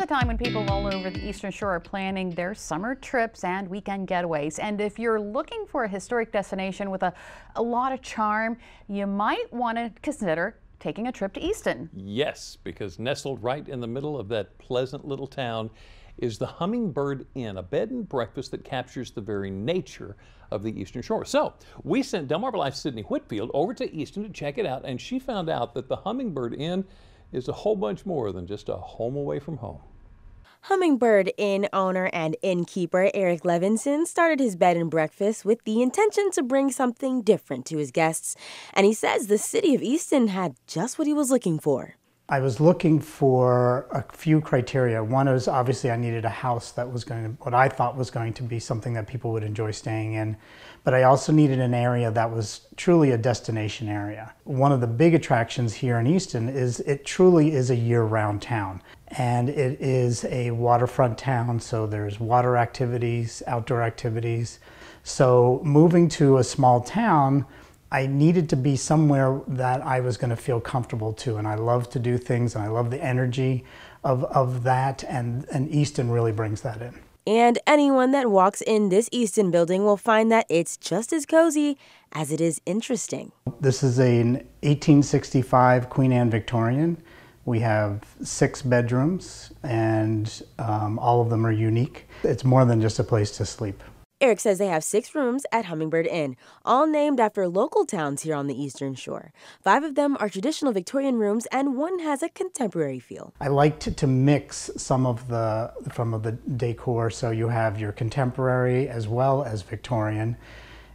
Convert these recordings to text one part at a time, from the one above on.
a time when people all over the Eastern Shore are planning their summer trips and weekend getaways. And if you're looking for a historic destination with a lot of charm, you might want to consider taking a trip to Easton. Yes, because nestled right in the middle of that pleasant little town is the Hummingbird Inn, a bed and breakfast that captures the very nature of the Eastern Shore. So we sent Delmarva Life's Sydney Whitfield over to Easton to check it out, and she found out that the Hummingbird Inn is a whole bunch more than just a home away from home. Hummingbird Inn owner and innkeeper Eric Levinson started his bed and breakfast with the intention to bring something different to his guests, and he says the city of Easton had just what he was looking for. I was looking for a few criteria. One is obviously I needed a house that was what I thought was going to be something that people would enjoy staying in. But I also needed an area that was truly a destination area. One of the big attractions here in Easton is it truly is a year-round town. And it is a waterfront town, so there's water activities, outdoor activities. So moving to a small town, I needed to be somewhere that I was going to feel comfortable to, and I love to do things, and I love the energy of that, and Easton really brings that in. And anyone that walks in this Easton building will find that it's just as cozy as it is interesting. This is an 1865 Queen Anne Victorian. We have 6 bedrooms, and all of them are unique. It's more than just a place to sleep. Eric says they have 6 rooms at Hummingbird Inn, all named after local towns here on the Eastern Shore. 5 of them are traditional Victorian rooms, and 1 has a contemporary feel. I like to mix some of the decor, so you have your contemporary as well as Victorian,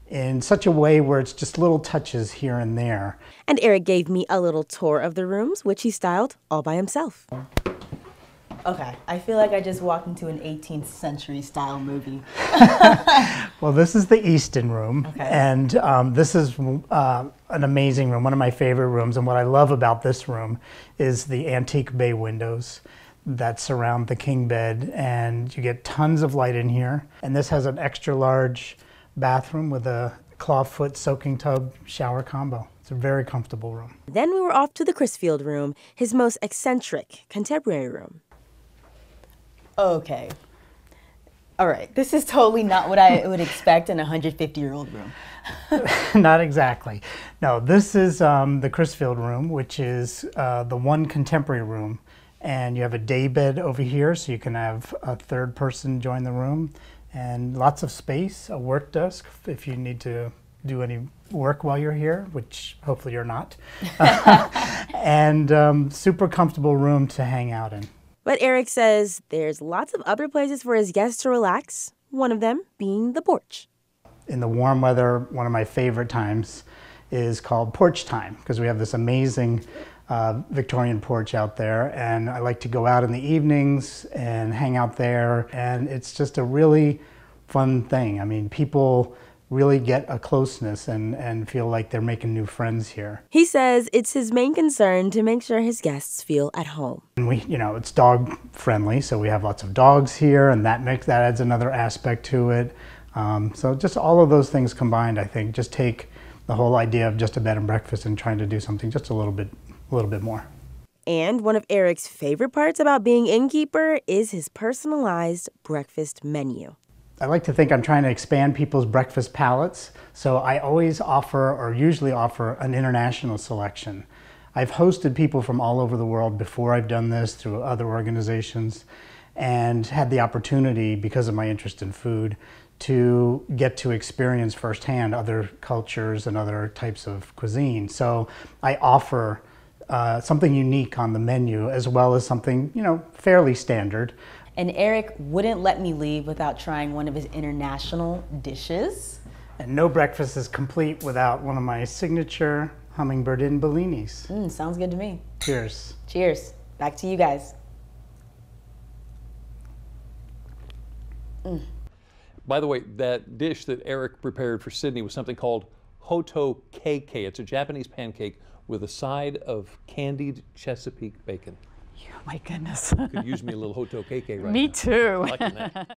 in such a way where it's just little touches here and there. And Eric gave me a little tour of the rooms, which he styled all by himself. Okay, I feel like I just walked into an 18th century style movie. Well, this is the Easton Room, okay. And this is an amazing room, one of my favorite rooms. And what I love about this room is the antique bay windows that surround the king bed, and you get tons of light in here. And this has an extra large bathroom with a clawfoot soaking tub shower combo. It's a very comfortable room. Then we were off to the Crisfield Room, his most eccentric contemporary room. Okay. All right. This is totally not what I would expect in a 150-year-old room. Not exactly. No, this is the Crisfield Room, which is the one contemporary room. And you have a day bed over here, so you can have a 3rd person join the room. And lots of space, a work desk if you need to do any work while you're here, which hopefully you're not. And super comfortable room to hang out in. But Eric says there's lots of other places for his guests to relax, one of them being the porch. In the warm weather, one of my favorite times is called Porch Time, because we have this amazing Victorian porch out there, and I like to go out in the evenings and hang out there, and it's just a really fun thing. I mean, people really get a closeness and feel like they're making new friends here. He says it's his main concern to make sure his guests feel at home. And it's dog friendly, so we have lots of dogs here, and that adds another aspect to it. So just all of those things combined, I think, just take the whole idea of just a bed and breakfast and trying to do something just a little bit more. And one of Eric's favorite parts about being innkeeper is his personalized breakfast menu. I like to think I'm trying to expand people's breakfast palates, so I always offer, or usually offer, an international selection. I've hosted people from all over the world before I've done this through other organizations, and had the opportunity, because of my interest in food, to get to experience firsthand other cultures and other types of cuisine. So I offer something unique on the menu, as well as something, fairly standard. And Eric wouldn't let me leave without trying one of his international dishes. And no breakfast is complete without one of my signature Hummingbird Inn Bellinis. Sounds good to me. Cheers. Cheers. Back to you guys. By the way, that dish that Eric prepared for Sydney was something called hoto keike. It's a Japanese pancake with a side of candied Chesapeake bacon. Oh my goodness. Could use me a little hoto keike right now. Me too. Liking that.